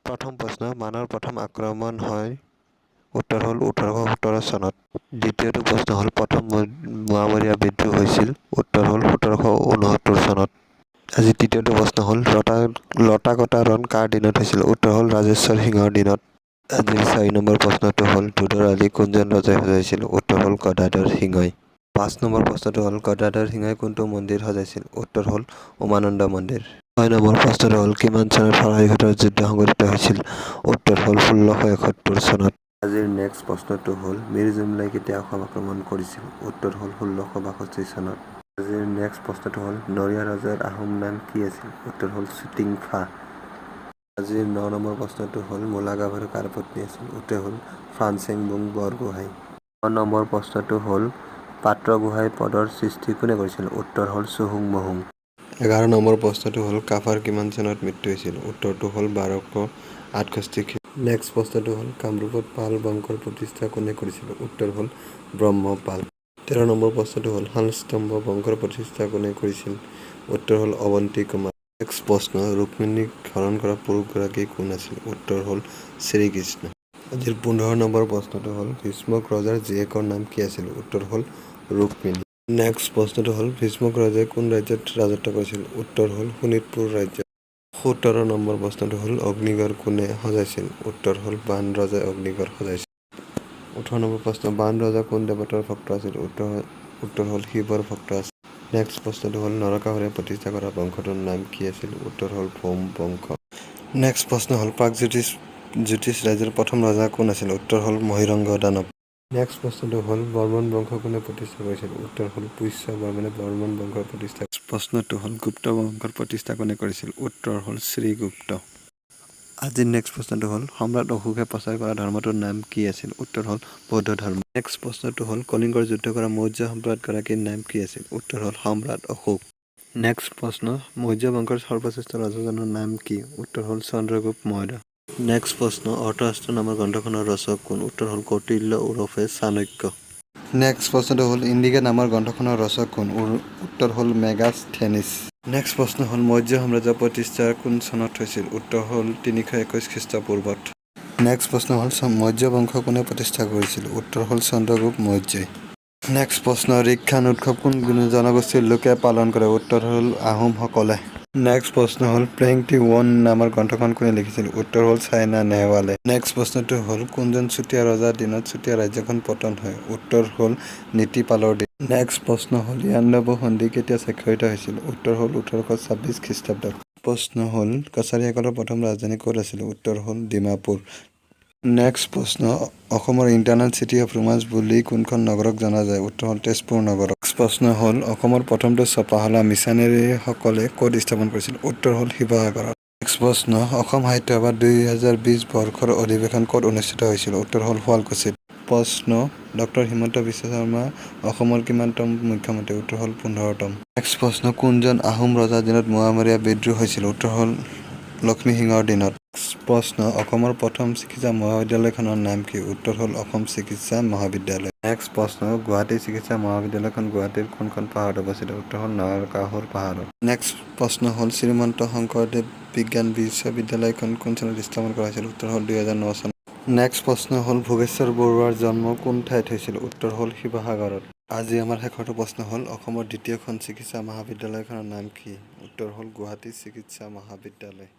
প্ৰথম প্ৰশ্ন মানৰ প্ৰথম আক্ৰমণ হয় উত্তৰ হ'ল 1817 চনত দ্বিতীয়টো প্ৰশ্ন হ'ল প্ৰথম মোৱামৰীয়া বিদ্ৰোহ হৈছিল উত্তৰ হ'ল 1769 চনত আজি তৃতীয়টো প্ৰশ্ন হ'ল লতা কটা ৰণ কাৰ দিনত হৈছিল উত্তৰ হ'ল ৰাজেশ্বৰ সিংহৰ দিনত আজি 4 নম্বৰ প্ৰশ্নটো হ'ল দুধৰ আলি কোনজন ৰজাই সজাইছিল উত্তৰ হ'ল গদাধৰ সিংহই 5 নম্বৰ প্ৰশ্নটো হ'ল গদাধৰ সিংহই কোনটো মন্দিৰ সজাইছিল উত্তৰ হ'ল উমানন্দ মন্দিৰ 6 নম্বৰ প্ৰশ্নটো হ'ল কিমান চনত শৰাইঘাটৰ যুদ্ধ সংঘটিত হৈছিল উত্তৰ হ'ল 1671 চনত আজিৰ নেক্সট প্ৰশ্নটো হ'ল মীৰ জুমলাই কেতিয়া অসম আক্ৰমণ কৰিছিল উত্তৰ হ'ল 1662 চনত আজিৰ নেক্সট প্ৰশ্নটো হ'ল নৰিয়া ৰজাৰ আহোম নাম কি আছিল উত্তৰ হ'ল চুটিংফা আজিৰ 9 নম্বৰ প্ৰশ্নটো হ'ল মূলা গাভৰু কাৰ পত্নী আছিল উত্তৰ হ'ল ফ্ৰান্সেংবুং বৰগোহাঁই 9 নম্বৰ প্ৰশ্নটো হ'ল পাত্ৰগোহাঁই পদৰ সৃষ্টি কোনে কৰিছিল উত্তৰ হ'ল চুহুংমুহুং 11 নম্বৰ প্ৰশ্নটো হ'ল কাফাৰ কিমান চনত মৃত্যু হৈছিল উত্তৰটো হ'ল 1268 নেক্সট প্ৰশ্নটো হ'ল কামৰূপত পাল বংশৰ প্ৰতিষ্ঠা কোনে কৰিছিল উত্তৰ হ'ল ব্ৰহ্মপাল 13 নম্বৰ প্ৰশ্নটো হ'ল শালস্তম্ভ বংশৰ প্ৰতিষ্ঠা কোনে কৰিছিল উত্তৰ হ'ল অৱন্তী কুমাৰ নেক্সট প্ৰশ্ন ৰুক্মিণীক হৰণ কৰা পুৰুষগৰাকী কোন আছিল উত্তৰ হ'ল শ্ৰীকৃষ্ণ আজিৰ 15 নম্বৰ প্ৰশ্নটো হ'ল ভীষ্মক ৰজাৰ জীয়েকৰ নাম কি আছিল উত্তৰ হ'ল ৰুক্মিণী নেক্সট প্ৰশ্নটো হ'ল ভীষ্মক ৰজাই কোন ৰাজ্যত ৰাজত্ব কৰিছিল উত্তৰ হ'ল শোণিতপুৰ ৰাজ্য 17 নম্বৰ প্ৰশ্নটো হ'ল অগ্নিগড় কোনে সজাইছিল উত্তৰ হ'ল বাণ ৰজাই অগ্নিগড় সজাইছিল 18 নম্বৰ প্ৰশ্ন বাণ ৰজা কোন দেৱতাৰ ভক্ত আছিল উত্তৰ হ'ল শিৱৰ ভক্ত আছিল নেক্সট প্ৰশ্নটো হ'ল নৰকাসুৰে প্ৰতিষ্ঠা কৰা বংশটোৰ নাম কি আছিল উত্তৰ হ'ল ভৌম বংশ নেক্সট প্ৰশ্ন হ'ল প্ৰাগজ্যোতিষ ৰাজ্যৰ প্ৰথম ৰজা কোন আছিল উত্তৰ হ'ল মহিৰংগ দানৱ নেক্সট প্ৰশ্নটো হ'ল বৰ্মন বংশ কোনে প্ৰতিষ্ঠা কৰিছিল উত্তৰ হ'ল পুষ্য বৰ্মনে বৰ্মন বংশৰ প্ৰতিষ্ঠা প্ৰশ্নটো হ'ল গুপ্ত বংশৰ প্ৰতিষ্ঠা কোনে কৰিছিল উত্তৰ হ'ল শ্ৰীগুপ্ত আজিৰ নেক্সট প্ৰশ্নটো হ'ল সম্ৰাট অশোকে প্ৰচাৰ কৰা ধৰ্মটোৰ নাম কি আছিল উত্তৰ হ'ল বৌদ্ধ ধৰ্ম নেক্সট প্ৰশ্নটো হ'ল কলিংগৰ যুদ্ধ কৰা মৌৰ্য সম্ৰাটগৰাকীৰ নাম কি আছিল উত্তৰ হ'ল সম্ৰাট অশোক নেক্সট প্ৰশ্ন মৌৰ্য বংশৰ সৰ্বশ্ৰেষ্ঠ ৰজাজনৰ নাম কি উত্তৰ হ'ল চন্দ্ৰগুপ্ত মৌৰ্য নেক্সট প্ৰশ্ন অৰ্থশাস্ত্ৰ নামৰ গ্ৰন্থখনৰ ৰচক কোন উত্তৰ হ'ল কৌটিল্য ওৰফে চাণক্য নেক্সট প্ৰশ্নটো হ'ল ইণ্ডিকা নামৰ গ্ৰন্থখনৰ ৰচক কোন উত্তৰ হ'ল মেগাস্থেনিছ নেক্সট প্ৰশ্ন হ'ল মৌৰ্য সাম্ৰাজ্য প্ৰতিষ্ঠা কোন চনত হৈছিল উত্তৰ হ'ল 321 খ্ৰীষ্টপূৰ্বত নেক্সট প্ৰশ্ন হ'ল মৌৰ্য বংশ কোনে প্ৰতিষ্ঠা কৰিছিল উত্তৰ হ'ল চন্দ্ৰগুপ্ত মৌৰ্যই নেক্সট প্ৰশ্ন ঋকখান উৎসৱ কোন জনগোষ্ঠীৰ লোকে পালন কৰে উত্তৰ হ'ল আহোমসকলে নেক্সট প্ৰশ্ন হ'ল প্লেংটি ওৱান নামৰ গ্ৰন্থখন কোনে লিখিছিল উত্তৰ হ'ল চাইনা নেহৱালে নেক্সট প্ৰশ্নটো হ'ল কোনজন চুতীয়া ৰজাৰ দিনত চুতীয়া ৰাজ্যখন পতন হয় উত্তৰ হ'ল নীতিপালৰ দিন নেক্সট প্ৰশ্ন হ'ল ইয়াণ্ডাবু সন্ধি কেতিয়া স্বাক্ষৰিত হৈছিল উত্তৰ হ'ল 1826 খ্ৰীষ্টাব্দত প্ৰশ্ন হ'ল কছাৰীসকলৰ প্ৰথম ৰাজধানী ক'ত আছিল উত্তৰ হ'ল ডিমাপুৰ নেক্সট প্ৰশ্ন অসমৰ ইণ্টাৰনেল চিটি অফ ৰোমাঞ্চ বুলি কোনখন নগৰক জনা যায় উত্তৰ হ'ল তেজপুৰ নগৰ নেক্সট প্ৰশ্ন হ'ল অসমৰ প্ৰথমটো ছপাশলা মিছনেৰীসকলে ক'ত স্থাপন কৰিছিল উত্তৰ হ'ল শিৱসাগৰত নেক্সট প্ৰশ্ন অসম সাহিত্য সভা 2020 বৰ্ষৰ অধিৱেশন ক'ত অনুষ্ঠিত হৈছিল উত্তৰ হ'ল শুৱালকুছিত প্ৰশ্ন ডক্টৰ হিমন্ত বিশ্ব শৰ্মা অসমৰ কিমানতম মুখ্যমন্ত্ৰী উত্তৰ হ'ল 15তম নেক্সট প্ৰশ্ন কোনজন আহোম ৰজাৰ দিনত মোৱামৰীয়া বিদ্ৰোহ হৈছিল উত্তৰ হ'ল লক্ষ্মীসিংহৰ দিনত প্ৰশ্ন অসমৰ প্ৰথম চিকিৎসা মহাবিদ্যালয়খনৰ নাম কি উত্তৰ হ'ল অসম চিকিৎসা মহাবিদ্যালয় নেক্সট প্ৰশ্ন গুৱাহাটী চিকিৎসা মহাবিদ্যালয়খন গুৱাহাটীৰ কোনখন পাহাৰত অৱস্থিত উত্তৰ হ'ল নৰকাসুৰ পাহাৰত নেক্সট প্ৰশ্ন হ'ল শ্ৰীমন্ত শংকৰদেৱ বিজ্ঞান বিশ্ববিদ্যালয়খন কোন চনত স্থাপন কৰা হৈছিল উত্তৰ হ'ল 2009 চনত নেক্সট প্ৰশ্ন হ'ল ভোগেশ্বৰ বৰুৱাৰ জন্ম কোন ঠাইত হৈছিল উত্তৰ হ'ল শিৱসাগৰত আজি আমাৰ শেষৰটো প্ৰশ্ন হ'ল অসমৰ দ্বিতীয়খন চিকিৎসা মহাবিদ্যালয়খনৰ নাম কি উত্তৰ হ'ল গুৱাহাটী চিকিৎসা মহাবিদ্যালয়